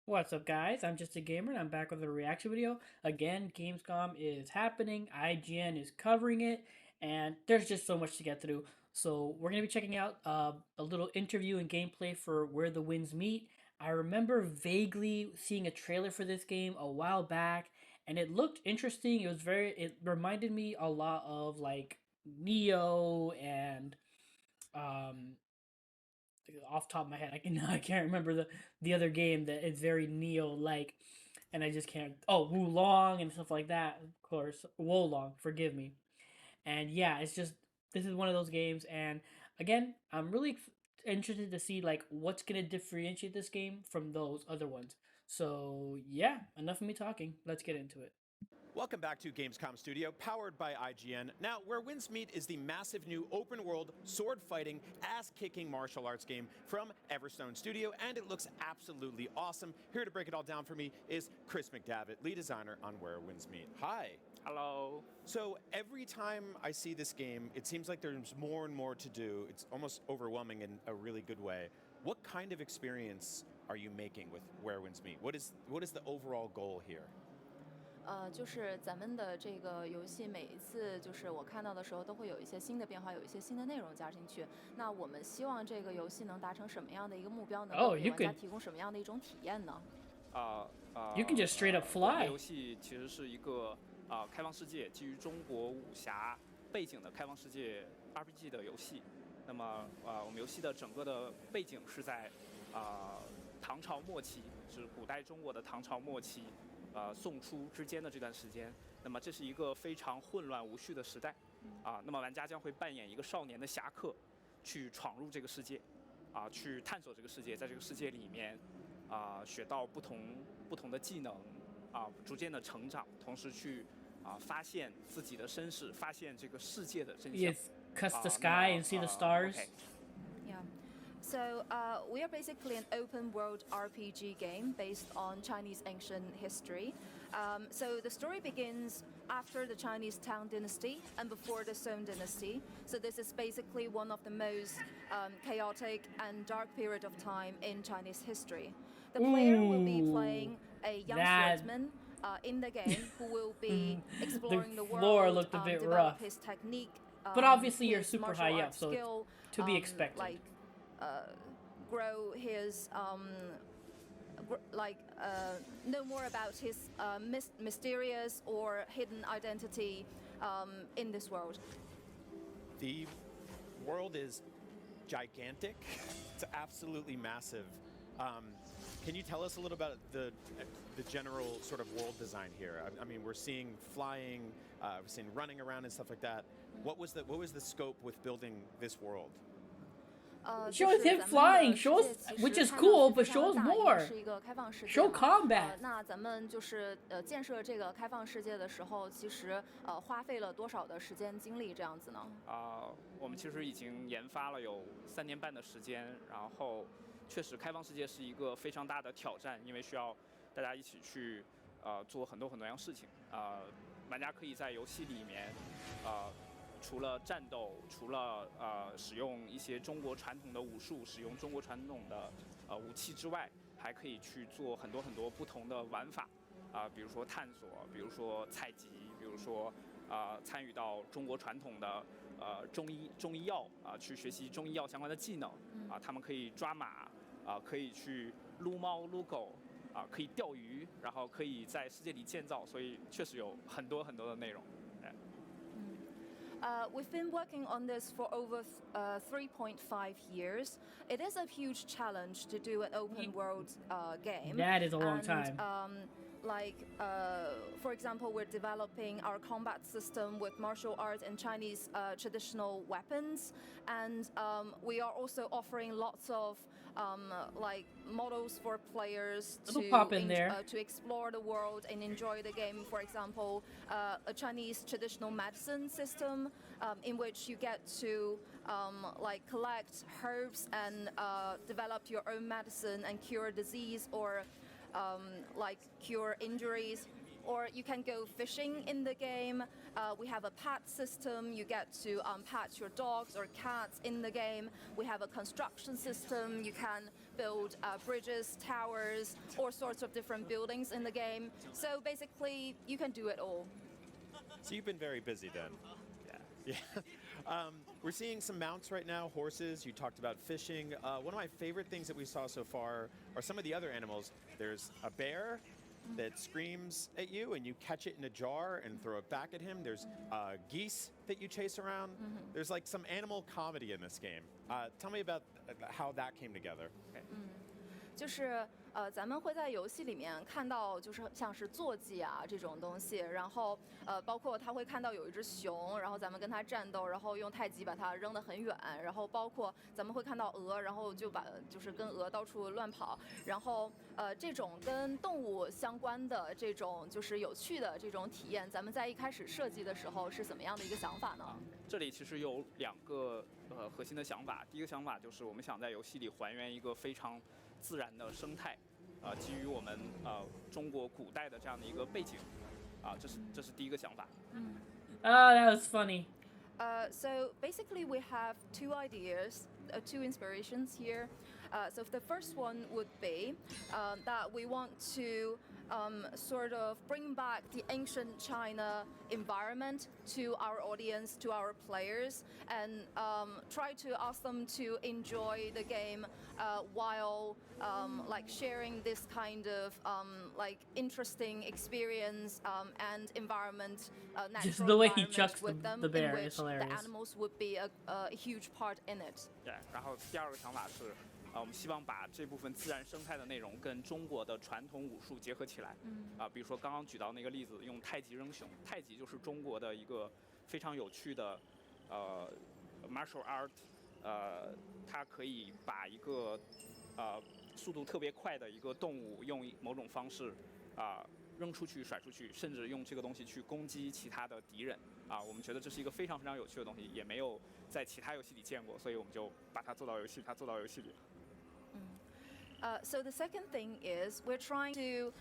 What's up, guys? I'm just a gamer and I'm back with a reaction video. Again, Gamescom is happening, IGN is covering it, and there's just so much to get through. So, we're going to be checking out a little interview and gameplay for Where the Winds Meet. I remember vaguely seeing a trailer for this game a while back, and it looked interesting. It reminded me a lot of like Neo and um, off the top of my head. I can't remember the other game that is very Neo like, and I just can't. Oh, Wulong and stuff like that. Of course, Wolong. Forgive me. And yeah, it's just this is one of those games, and again, I'm really interested to see like what's gonna differentiate this game from those other ones. So yeah, enough of me talking. Let's get into it. Welcome back to Gamescom Studio, powered by IGN. Now, Where Winds Meet is the massive new open world, sword fighting, ass kicking martial arts game from Everstone Studio, and it looks absolutely awesome. Here to break it all down for me is Chris McDavitt, lead designer on Where Winds Meet. Hi. Hello. So, every time I see this game, it seems like there's more and more to do. It's almost overwhelming in a really good way. What kind of experience are you making with Where Winds Meet? What is the overall goal here? 就是咱们的这个游戏，每一次就是我看到的时候，都会有一些新的变化，有一些新的内容加进去。那我们希望这个游戏能达成什么样的一个目标，能够给玩家提供什么样的一种体验呢？You can just straight up fly。游戏其实是一个开放世界，基于中国武侠背景的开放世界 RPG 的游戏。那么我们游戏的整个的背景是在唐朝末期，是古代中国的唐朝末期。宋初之间的这段时间，那么这是一个非常混乱无序的时代，那么玩家将会扮演一个少年的侠客，去闯入这个世界，去探索这个世界，在这个世界里面，学到不同的技能，逐渐的成长，同时去发现自己的身世，发现这个世界的真相。Yes, cuss the sky and see the stars. Yeah. So we are basically an open world RPG game based on Chinese ancient history. So the story begins after the Chinese Tang Dynasty and before the Song Dynasty. So this is basically one of the most chaotic and dark period of time in Chinese history. The player will be playing a young swordsman in the game who will be exploring the floor world, looked a bit develop rough. his technique. But obviously you're his super high up, so skill, to be expected. Grow his know more about his mysterious or hidden identity in this world. The world is gigantic. It's absolutely massive. Can you tell us a little about the general sort of world design here? I mean, we're seeing flying, we're seeing running around and stuff like that. What was the scope with building this world? Shows him flying, which is cool, but shows more. Show combat. 那咱们就是建设这个开放世界的时候，其实花费了多少的时间精力这样子呢？我们其实已经研发了有3年半的时间，然后确实开放世界是一个非常大的挑战，因为需要大家一起去做很多样事情。玩家可以在游戏里面除了战斗，除了使用一些中国传统的武术，使用中国传统的武器之外，还可以去做很多不同的玩法，比如说探索，比如说采集，比如说参与到中国传统的中医药去学习中医药相关的技能，他们可以抓马，可以去撸猫撸狗，可以钓鱼，然后可以在世界里建造，所以确实有很多的内容。We've been working on this for over 3.5 years. It is a huge challenge to do an open world game. That is a long time. For example, we're developing our combat system with martial arts and Chinese traditional weapons, and we are also offering lots of models for players to explore the world and enjoy the game. For example, a Chinese traditional medicine system in which you get to collect herbs and develop your own medicine and cure disease or cure injuries. Or you can go fishing in the game. We have a pet system. You get to pet your dogs or cats in the game. We have a construction system. You can build bridges, towers, all sorts of different buildings in the game. So basically, you can do it all. So you've been very busy then. Yeah. We're seeing some mounts right now, horses. You talked about fishing. One of my favorite things that we saw so far are some of the other animals. There's a bear that screams at you and you catch it in a jar and throw it back at him. There's geese that you chase around. There's like some animal comedy in this game. Tell me about how that came together. 就是咱们会在游戏里面看到，就是像是坐骑啊这种东西，然后包括他会看到有一只熊，然后咱们跟它战斗，然后用太极把它扔得很远，然后包括咱们会看到鹅，然后就是跟鹅到处乱跑，然后这种跟动物相关的这种就是有趣的这种体验，咱们在一开始设计的时候是怎么样的一个想法呢？这里其实有2个核心的想法，第一个想法就是我们想在游戏里还原一个非常自然的生态，基于我们中国古代的这样的一个背景，这是第一个想法。That was funny. So basically, we have 2 ideas, 2 inspirations here. So the first one would be that we want to sort of bring back the ancient China environment to our audience, to our players, and try to ask them to enjoy the game while like sharing this kind of like interesting experience and environment, natural Just the way he environment chucks with them, the bear in is which the hilarious. animals would be a huge part in it. 对，然后第2个想法是，我们希望把这部分自然生态的内容跟中国的传统武术结合起来。比如说刚刚举到那个例子，用太极扔熊，太极就是中国的一个非常有趣的martial art，它可以把一个速度特别快的一个动物用某种方式扔出去、甩出去，甚至用这个东西去攻击其他的敌人。我们觉得这是一个非常非常有趣的东西，也没有在其他游戏里见过，所以我们就把它做到游戏里。So the second thing is we're trying to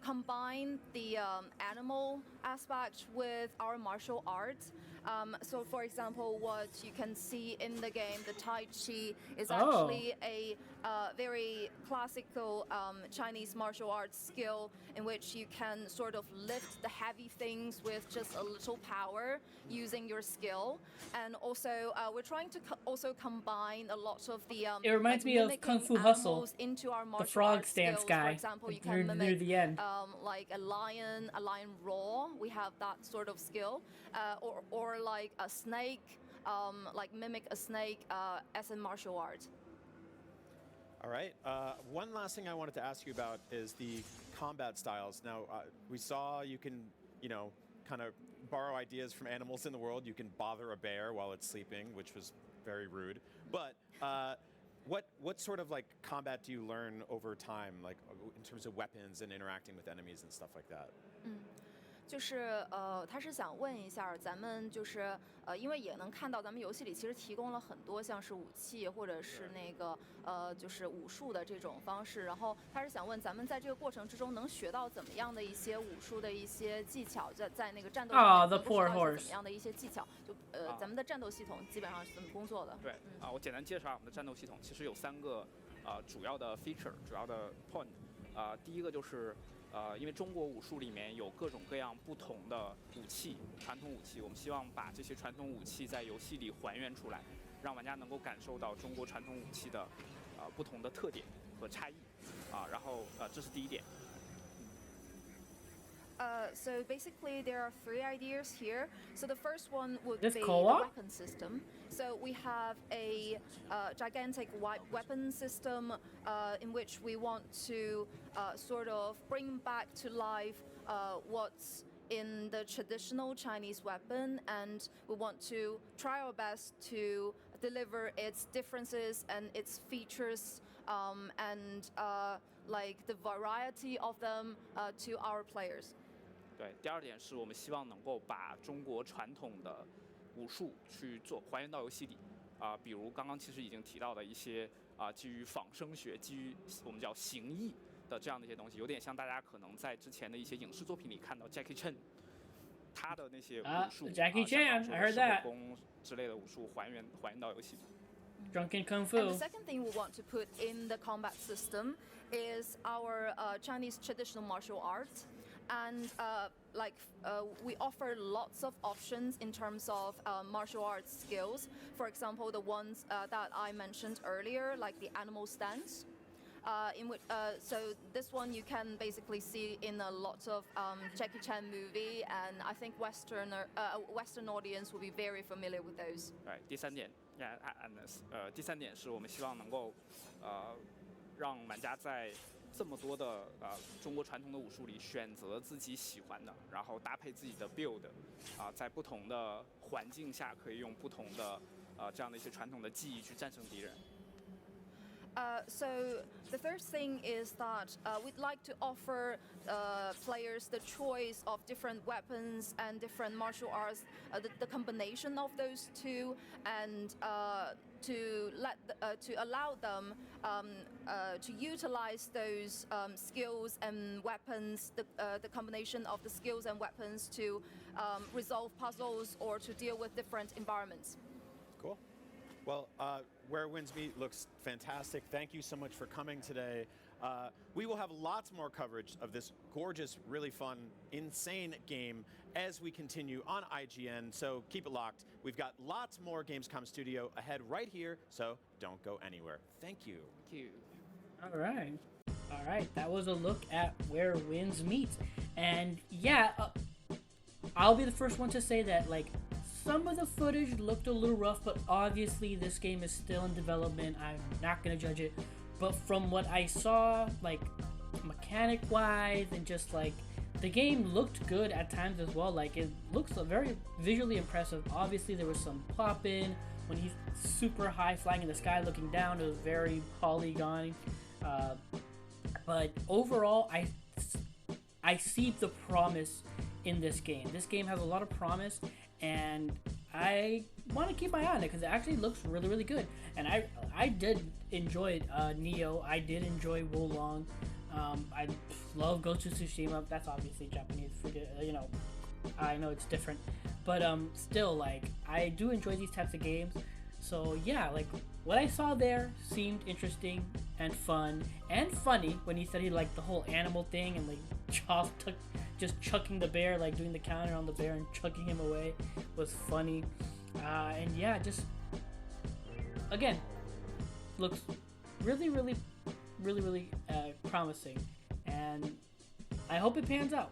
combine the animal aspect with our martial arts. So for example, what you can see in the game, the Tai Chi is actually a very classical Chinese martial arts skill in which you can sort of lift the heavy things with just a little power using your skill. And also we're trying to also combine a lot of the It reminds me of Kung Fu Hustle, into our martial the frog arts stance skills. guy For example, you near can mimic the end. like a lion roar. We have that sort of skill, or like a snake, like mimic a snake as a martial art. All right. One last thing I wanted to ask you about is the combat styles. Now, we saw you can, kind of borrow ideas from animals in the world. You can bother a bear while it's sleeping, which was very rude. But what sort of like combat do you learn over time, like in terms of weapons and interacting with enemies and stuff like that? 就是他是想问一下，咱们就是因为也能看到咱们游戏里其实提供了很多像是武器或者是那个就是武术的这种方式，然后他是想问咱们在这个过程之中能学到怎么样的一些武术的一些技巧，在那个战斗上面能够学到一些怎么样的一些技巧，就咱们的战斗系统基本上是怎么工作的？对，我简单介绍我们的战斗系统，其实有3个主要的 feature， 主要的 point。第一个就是因为中国武术里面有各种各样不同的武器，传统武器，我们希望把这些传统武器在游戏里还原出来，让玩家能够感受到中国传统武器的不同的特点和差异。然后这是第一点。So basically, there are 3 ideas here. So the first one would This be the co-op? weapon system. So we have a gigantic weapon system in which we want to sort of bring back to life what's in the traditional Chinese weapon, and we want to try our best to deliver its differences and its features and like the variety of them to our players. 对，第2点是我们希望能够把中国传统的武术去还原到游戏里，比如刚刚其实已经提到的一些基于仿生学、基于我们叫形意的这样的一些东西，有点像大家可能在之前的一些影视作品里看到 Jackie Chan 他的那些武术， Jackie Chan, I heard that. 手工之类的武术还原到游戏里。Drunken Kung Fu. And the second thing we want to put in the combat system is our Chinese traditional martial arts. And we offer lots of options in terms of martial arts skills. For example, the ones that I mentioned earlier, like the animal stance. So this one you can basically see in a lot of Jackie Chan movie, and I think Western audience will be very familiar with those. 对，第三点第三点是我们希望能够让玩家在这么多的中国传统的武术里选择自己喜欢的，然后搭配自己的 build，在不同的环境下可以用不同的这样的一些传统的技艺去战胜敌人。So the first thing is that we'd like to offer players the choice of different weapons and different martial arts, the combination of those two, and to allow them to utilize those skills and weapons, the combination of the skills and weapons to resolve puzzles or to deal with different environments. Cool. Well, Where Winds Meet looks fantastic. Thank you so much for coming today. We will have lots more coverage of this gorgeous, really fun, insane game as we continue on IGN, so keep it locked. We've got lots more Gamescom Studio ahead right here, so don't go anywhere. Thank you. Thank you. All right. That was a look at Where Winds Meet. And yeah, I'll be the first one to say that, like, some of the footage looked a little rough, but obviously this game is still in development. I'm not going to judge it. But from what I saw, like, mechanic-wise and just, like, the game looked good at times as well. Like, it looks very visually impressive. Obviously, there was some pop-in when he's super high flying in the sky looking down. It was very polygon. But overall, I see the promise in this game. This game has a lot of promise, and I want to keep my eye on it because it actually looks really, really good. And I did enjoy Neo. I did enjoy Wolong. I love Ghost of Tsushima. That's obviously Japanese. I know it's different, but still, like, I do enjoy these types of games. So yeah, like, what I saw there seemed interesting and fun and funny when he said he liked the whole animal thing and, like, just chucking the bear, like doing the counter on the bear and chucking him away was funny. And yeah, just again, looks really, really, really, really promising. And I hope it pans out.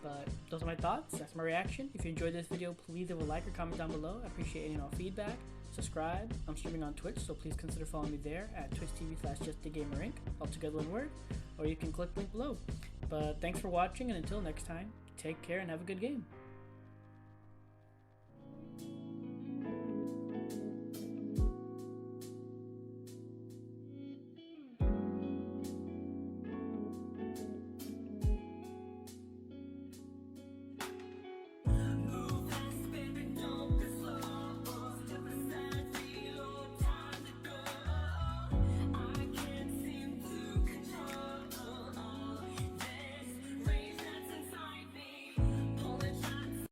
But those are my thoughts. That's my reaction. If you enjoyed this video, please leave a like or comment down below. I appreciate any and all feedback. Subscribe. I'm streaming on Twitch, so please consider following me there at twitch.tv/JustAGamerInc, all together one word, or you can click link below. But thanks for watching, and until next time, take care and have a good game.